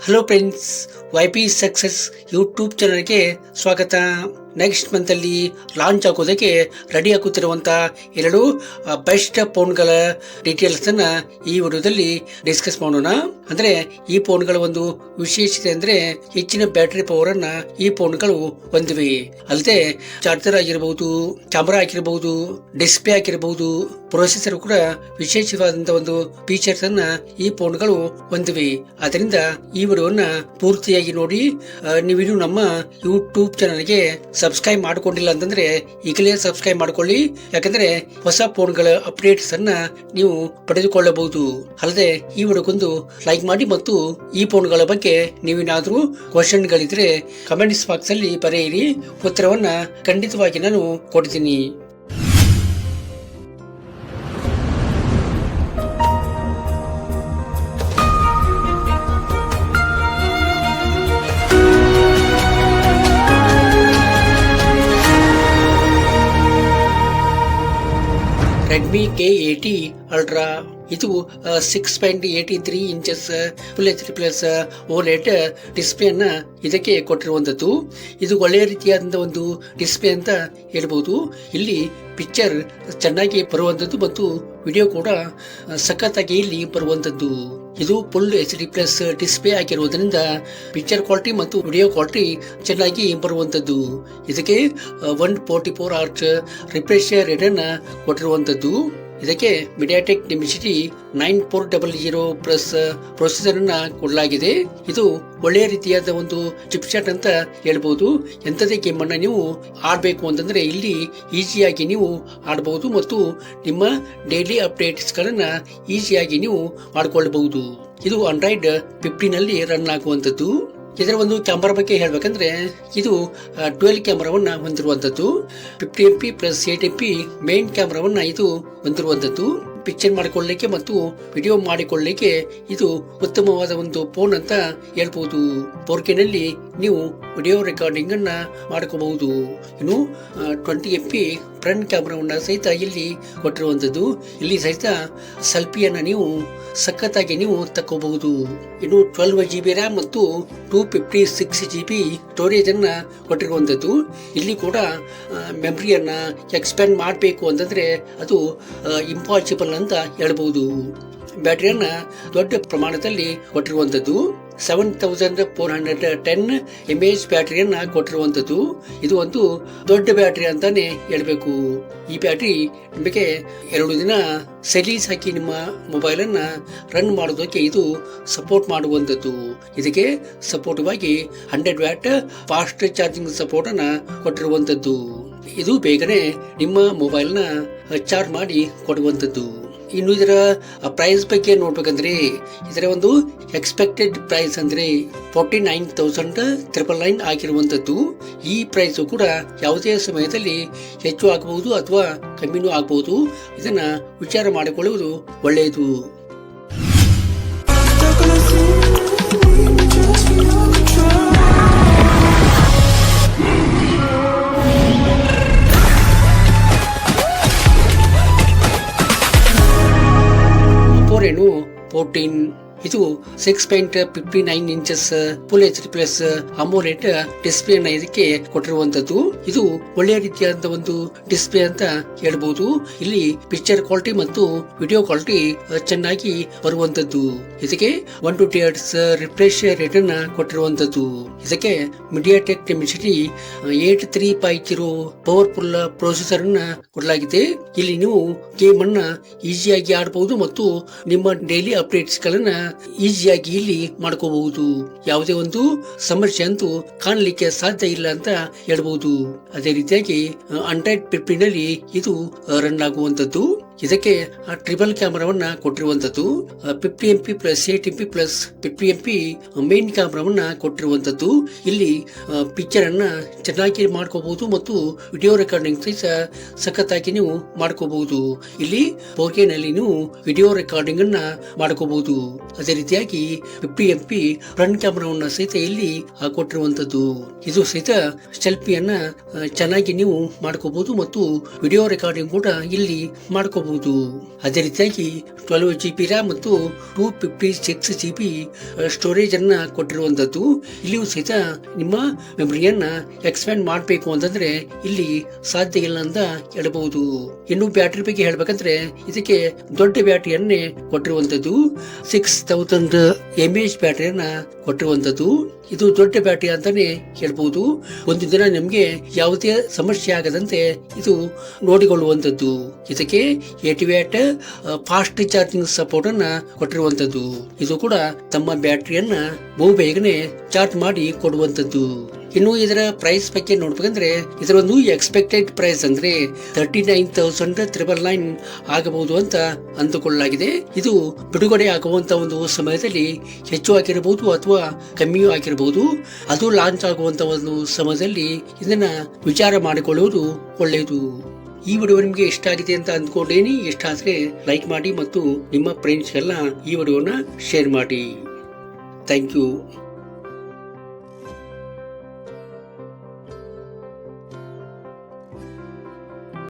Hello friends, YP success YouTube ಚಾನಲ್ಗೆ ಸ್ವಾಗತ. Next ಮಂತಲ್ಲಿ launch ಆಗೋದಕ್ಕೆ ರೆಡಿ ಆಗುತ್ತಿರುವಂಥ ಎರಡು ಬೆಸ್ಟ್ ಫೋನ್ಗಳ ಡೀಟೇಲ್ಸನ್ನು ಈ ವಿಡಿಯೋದಲ್ಲಿ ಡಿಸ್ಕಸ್ ಮಾಡೋಣ. ಅಂದರೆ ಈ ಫೋನ್ಗಳ ಒಂದು ವಿಶೇಷತೆ ಅಂದರೆ ಹೆಚ್ಚಿನ ಬ್ಯಾಟರಿ ಪವರನ್ನು ಈ ಫೋನ್ಗಳು ಹೊಂದಿವೆ. ಅಲ್ಲದೆ ಚಾರ್ಜರ್ ಆಗಿರಬಹುದು, ಕ್ಯಾಮರಾ ಆಗಿರಬಹುದು, ಡಿಸ್ಪ್ಲೇ ಆಗಿರಬಹುದು, ಪ್ರೊಸೆಸರ್ ಕೂಡ ವಿಶೇಷವಾದಂಥ ಒಂದು ಫೀಚರ್ಸ್ ಅನ್ನ ಈ ಫೋನ್ಗಳು ಹೊಂದಿವೆ. ಅದರಿಂದ ಈ ವಿಡಿಯೋನ ಪೂರ್ತಿಯಾಗಿ ನೋಡಿ. ನೀವಿನ್ನು ನಮ್ಮ ಯೂಟ್ಯೂಬ್ ಚಾನಲ್ಗೆ ಸಬ್ಸ್ಕ್ರೈಬ್ ಮಾಡಿಕೊಂಡಿಲ್ಲ ಅಂತಂದ್ರೆ ಈಗಲೇ ಸಬ್ಸ್ಕ್ರೈಬ್ ಮಾಡ್ಕೊಳ್ಳಿ. ಯಾಕಂದ್ರೆ ಹೊಸ ಫೋನ್ಗಳ ಅಪ್ಡೇಟ್ಸ್ ಅನ್ನ ನೀವು ಪಡೆದುಕೊಳ್ಳಬಹುದು. ಅಲ್ಲದೆ ಈ ವಿಡಿಯೋಗೊಂದು ಲೈಕ್ ಮಾಡಿ ಮತ್ತು ಈ ಫೋನ್ಗಳ ಬಗ್ಗೆ ನೀವೇನಾದ್ರೂ ಕ್ವಶನ್ ಗಳಿದ್ರೆ ಕಮೆಂಟ್ಸ್ ಬಾಕ್ಸ್ ಅಲ್ಲಿ ಬರೆಯಿರಿ. ಉತ್ತರವನ್ನ ಖಂಡಿತವಾಗಿ ನಾನು ಕೊಡ್ತೀನಿ. ರೆಡ್ಮಿ K80 ಅಲ್ಟ್ರಾ ಇದು 6.83 inches full HD+ OLED display ಅನ್ನ ಇದಕ್ಕೆ ಕೊಟ್ಟಿರುವಂತದ್ದು. ಇದು ಒಳ್ಳೆಯ ರೀತಿಯಾದಂತಹ ಒಂದು ಡಿಸ್ಪ್ಲೇ ಅಂತ ಹೇಳ್ಬಹುದು. ಇಲ್ಲಿ ಪಿಕ್ಚರ್ ಚೆನ್ನಾಗಿ ಬರುವಂತದ್ದು ಮತ್ತು ವಿಡಿಯೋ ಕೂಡ ಸಖತ್ತಾಗಿ ಇಲ್ಲಿ ಬರುವಂತದ್ದು. ಇದು ಫುಲ್ HD+ ಡಿಸ್ಪ್ಲೇ ಆಗಿರುವುದರಿಂದ ಪಿಕ್ಚರ್ ಕ್ವಾಲಿಟಿ ಮತ್ತು ವಿಡಿಯೋ ಕ್ವಾಲಿಟಿ ಚೆನ್ನಾಗಿ ಬರುವಂತದ್ದು. ಇದಕ್ಕೆ 144 Hz ರಿಫ್ರೆಶ್ ರೇಟ್ ಅನ್ನ ಕೊಟ್ಟಿರುವಂತದ್ದು. ಇದಕ್ಕೆ ಮೀಡಿಯಾಟೆಕ್ ಡಿಮೆನ್ಸಿಟಿ 9400+ ಪ್ರೊಸೆಸರ್ ಅನ್ನ ಕೊಡಲಾಗಿದೆ. ಇದು ಒಳ್ಳೆಯ ರೀತಿಯಾದ ಒಂದು ಚಿಪ್ಸೆಟ್ ಅಂತ ಹೇಳ್ಬಹುದು. ಎಂಥದೇ ಗೇಮ್ ಅನ್ನ ನೀವು ಆಡಬೇಕು ಅಂತಂದ್ರೆ ಇಲ್ಲಿ ಈಸಿಯಾಗಿ ನೀವು ಆಡಬಹುದು ಮತ್ತು ನಿಮ್ಮ ಡೈಲಿ ಅಪ್ಡೇಟ್ಸ್ ಗಳನ್ನ ಈಸಿಯಾಗಿ ನೀವು ಮಾಡಿಕೊಳ್ಳಬಹುದು. ಇದು Android 15 ನಲ್ಲಿ ರನ್ ಆಗುವಂತದ್ದು. ಇದರ ಒಂದು ಕ್ಯಾಮರಾ ಬಗ್ಗೆ ಹೇಳ್ಬೇಕಂದ್ರೆ ಇದು ಡ್ಯುಯಲ್ ಕ್ಯಾಮರಾವನ್ನ ಹೊಂದಿರುವಂತದ್ದು. 50MP + 8MP ಮೇನ್ ಕ್ಯಾಮರಾವನ್ನ ಇದು ಹೊಂದಿರುವಂತದ್ದು. ಪಿಕ್ಚರ್ ಮಾಡಿಕೊಳ್ಳಲಿಕ್ಕೆ ಮತ್ತು ವಿಡಿಯೋ ಮಾಡಿಕೊಳ್ಳಲಿಕ್ಕೆ ಇದು ಉತ್ತಮವಾದ ಒಂದು ಫೋನ್ ಅಂತ ಹೇಳ್ಬಹುದು. 4K ನಲ್ಲಿ ನೀವು ವಿಡಿಯೋ ರೆಕಾರ್ಡಿಂಗ್ ಅನ್ನ ಮಾಡ್ಕೋಬಹುದು. ಇನ್ನು 20MP ಫ್ರಂಟ್ ಕ್ಯಾಮರಾವನ್ನ ಸಹಿತ ಇಲ್ಲಿ ಕೊಟ್ಟಿರುವಂತದ್ದು. ಇಲ್ಲಿ ಸಹಿತ ಸೆಲ್ಫಿಯನ್ನ ನೀವು ಸಖತ್ತಾಗಿ ನೀವು ತಕ್ಕೋಬಹುದು. ಇನ್ನು 12GB ರ್ಯಾಮ್ ಮತ್ತು 256GB ಸ್ಟೋರೇಜ್ ಅನ್ನ ಕೊಟ್ಟಿರುವಂತದ್ದು. ಇಲ್ಲಿ ಕೂಡ ಮೆಮರಿಯನ್ನ ಎಕ್ಸ್ಪ್ಯಾಂಡ್ ಮಾಡಬೇಕು ಅಂತಂದ್ರೆ ಅದು ಇಂಪಾಸಿಬಲ್ ಅಂತ ಹೇಳ್ಬಹುದು. ಬ್ಯಾಟರಿಯನ್ನ ದೊಡ್ಡ ಪ್ರಮಾಣದಲ್ಲಿ ಕೊಟ್ಟಿರುವಂತದ್ದು. 7410 mAh ಬ್ಯಾಟರಿಯನ್ನ ಕೊಟ್ಟಿರುವಂತದ್ದು. ಇದು ಒಂದು ದೊಡ್ಡ ಬ್ಯಾಟರಿ ಅಂತಾನೆ ಹೇಳ್ಬೇಕು. ಈ ಬ್ಯಾಟರಿ ನಿಮಗೆ 2 ದಿನ ಸೆಲೀಸ್ ಹಾಕಿ ನಿಮ್ಮ ಮೊಬೈಲ್ ಅನ್ನ ರನ್ ಮಾಡೋದಕ್ಕೆ ಇದು ಸಪೋರ್ಟ್ ಮಾಡುವಂತದ್ದು. ಇದಕ್ಕೆ ಸಪೋರ್ಟಿವ್ ಆಗಿ 100W ಫಾಸ್ಟ್ ಚಾರ್ಜಿಂಗ್ ಸಪೋರ್ಟ್ ಅನ್ನ ಕೊಟ್ಟಿರುವಂತದ್ದು. ಇದು ಬೇಗನೆ ನಿಮ್ಮ ಮೊಬೈಲ್ ನ ಚಾರ್ಜ್ ಮಾಡಿ ಕೊಡುವಂತದ್ದು. ಇನ್ನು ಇದರ ಪ್ರೈಸ್ ಬಗ್ಗೆ ನೋಡ್ಬೇಕಂದ್ರೆ ಇದರ ಒಂದು ಎಕ್ಸ್ಪೆಕ್ಟೆಡ್ ಪ್ರೈಸ್ ಅಂದ್ರೆ 49,999 ಆಗಿರುವಂತದ್ದು. ಈ ಪ್ರೈಸ್ ಕೂಡ ಯಾವುದೇ ಸಮಯದಲ್ಲಿ ಹೆಚ್ಚು ಆಗಬಹುದು ಅಥವಾ ಕಮ್ಮಿನೂ ಆಗಬಹುದು. ಇದನ್ನ ವಿಚಾರ ಮಾಡಿಕೊಳ್ಳುವುದು ಒಳ್ಳೆಯದು. Reno 14 ಇದು 6.59 inches full HD+ AMOLED display ಅನ್ನ ಇದಕ್ಕೆ ಕೊಟ್ಟಿರುವಂತದ್ದು. ಇದು ಒಳ್ಳೆಯ ರೀತಿಯಾದ ಒಂದು ಡಿಸ್ಪ್ಲೇ ಅಂತ ಹೇಳ್ಬಹುದು. ಇಲ್ಲಿ ಪಿಕ್ಚರ್ ಕ್ವಾಲಿಟಿ ಮತ್ತು ವಿಡಿಯೋ ಕ್ವಾಲಿಟಿ ಚೆನ್ನಾಗಿ ಬರುವಂತದ್ದು. ಇದಕ್ಕೆ 120 Hz ರಿಫ್ರೆಶ್ ರೇಟ್ ಅನ್ನ ಕೊಟ್ಟಿರುವಂತದ್ದು. ಇದಕ್ಕೆ ಮೀಡಿಯಾಟೆಕ್ ಡಿಮೆನ್ಸಿಟಿ 8350 ಪವರ್ಫುಲ್ ಪ್ರೊಸೆಸರ್ ಅನ್ನ ಕೊಡಲಾಗಿದೆ. ಇಲ್ಲಿ ನೀವು ಗೇಮ್ ಅನ್ನ ಈಸಿಯಾಗಿ ಆಡಬಹುದು ಮತ್ತು ನಿಮ್ಮ ಡೈಲಿ ಅಪ್ಡೇಟ್ಸ್ ಗಳನ್ನ ಈಸಿಯಾಗಿ ಇಲ್ಲಿ ಮಾಡ್ಕೋಬಹುದು. ಯಾವುದೇ ಒಂದು ಸಮಸ್ಯೆ ಅಂತೂ ಕಾಣಲಿಕ್ಕೆ ಸಾಧ್ಯ ಇಲ್ಲ ಅಂತ ಹೇಳ್ಬಹುದು. ಅದೇ ರೀತಿಯಾಗಿ Android 15 ನಲ್ಲಿ ಇದು ರನ್ ಆಗುವಂತದ್ದು. ಇದಕ್ಕೆ triple ಕ್ಯಾಮರಾವನ್ನ ಕೊಟ್ಟಿರುವಂತದ್ದು. 50MP + 8MP + 50MP main ಕ್ಯಾಮರಾವನ್ನ ಕೊಟ್ಟಿರುವಂತದ್ದು. ಇಲ್ಲಿ ಪಿಕ್ಚರ್ ಅನ್ನ ಚೆನ್ನಾಗಿ ಮಾಡ್ಕೋಬಹುದು ಮತ್ತು ವಿಡಿಯೋ ರೆಕಾರ್ಡಿಂಗ್ ಸಹಿತ ಸಖತ್ತಾಗಿ ನೀವು ಮಾಡ್ಕೋಬಹುದು. ಇಲ್ಲಿ 4K ನಲ್ಲಿ ನೀವು ವಿಡಿಯೋ ರೆಕಾರ್ಡಿಂಗ್ ಅನ್ನ ಮಾಡ್ಕೋಬಹುದು. ಅದೇ ರೀತಿಯಾಗಿ 50MP ಫ್ರಂಟ್ ಕ್ಯಾಮರಾವನ್ನ ಸಹಿತ ಇಲ್ಲಿ ಕೊಟ್ಟಿರುವಂತದ್ದು. ಇದು ಸಹಿತ ಸೆಲ್ಫಿಯನ್ನ ಚೆನ್ನಾಗಿ ನೀವು ಮಾಡ್ಕೋಬಹುದು ಮತ್ತು ವಿಡಿಯೋ ರೆಕಾರ್ಡಿಂಗ್ ಕೂಡ ಇಲ್ಲಿ ಮಾಡ್ಕೋಬಹುದು. ತಗೋಬಹುದು. ಅದೇ ರೀತಿಯಾಗಿ 12 GB ರ್ಯಾಮ್ ಮತ್ತು 256 GB ಸ್ಟೋರೇಜ್ ಅನ್ನ ಕೊಟ್ಟಿರುವಂತದ್ದು. ಇಲ್ಲಿಯೂ ಸಹಿತ ನಿಮ್ಮ ಮೆಮರಿಯನ್ನ ಎಕ್ಸ್ಪ್ಯಾಂಡ್ ಮಾಡಬೇಕು ಅಂತಂದ್ರೆ ಇಲ್ಲಿ ಸಾಧ್ಯ ಇಲ್ಲ ಅಂತ ಹೇಳಬಹುದು. ಇನ್ನು ಬ್ಯಾಟರಿ ಬಗ್ಗೆ ಹೇಳ್ಬೇಕಂದ್ರೆ ಇದಕ್ಕೆ ದೊಡ್ಡ ಬ್ಯಾಟರಿಯನ್ನೇ ಕೊಟ್ಟಿರುವಂತದ್ದು. 6000 mAh ಬ್ಯಾಟರಿಯನ್ನ ಕೊಟ್ಟಿರುವಂತದ್ದು. ಇದು ದೊಡ್ಡ ಬ್ಯಾಟರಿ ಅಂತಾನೆ ಹೇಳ್ಬಹುದು. ಒಂದು ದಿನ ನಿಮ್ಗೆ ಯಾವುದೇ ಸಮಸ್ಯೆ ಆಗದಂತೆ ಇದು ನೋಡಿಕೊಳ್ಳುವಂತದ್ದು. ಇದಕ್ಕೆ 80 ವ್ಯಾಟ್ ಫಾಸ್ಟ್ ಚಾರ್ಜಿಂಗ್ ಸಪೋರ್ಟ್ ಅನ್ನ ಕೊಟ್ಟಿರುವಂತದ್ದು. ಇದು ಕೂಡ ತಮ್ಮ ಬ್ಯಾಟರಿಯನ್ನ ಬಹುಬೇಗನೆ ಚಾರ್ಜ್ ಮಾಡಿ ಕೊಡುವಂತದ್ದು. ಇನ್ನು ಇದರ ಪ್ರೈಸ್ ಬಗ್ಗೆ ನೋಡ್ಬೇಕಂದ್ರೆ ಇದರ ಒಂದು ಎಕ್ಸ್ಪೆಕ್ಟೆಡ್ ಪ್ರೈಸ್ ಅಂದ್ರೆ 39,999 ಆಗಬಹುದು ಅಂತ ಅಂದುಕೊಳ್ಳಲಾಗಿದೆ. ಇದು ಬಿಡುಗಡೆ ಆಗುವಂತ ಒಂದು ಸಮಯದಲ್ಲಿ ಹೆಚ್ಚು ಆಗಿರಬಹುದು ಅಥವಾ ಕಮ್ಮಿಯೂ ಆಗಿರಬಹುದು. ಅದು ಲಾಂಚ್ ಆಗುವಂತ ಒಂದು ಸಮಯದಲ್ಲಿ ಇದನ್ನ ವಿಚಾರ ಮಾಡಿಕೊಳ್ಳುವುದು ಒಳ್ಳೆಯದು. ಈ ವಿಡಿಯೋ ನಿಮಗೆ ಇಷ್ಟ ಆಗಿದೆ ಅಂತ ಅಂದ್ಕೊಂಡೇನಿ. ಇಷ್ಟ ಆದ್ರೆ ಲೈಕ್ ಮಾಡಿ ಮತ್ತು ನಿಮ್ಮ ಫ್ರೆಂಡ್ಸ್ಗೆಲ್ಲ ಈ ವಿಡಿಯೋನ ಶೇರ್ ಮಾಡಿ. Thank you.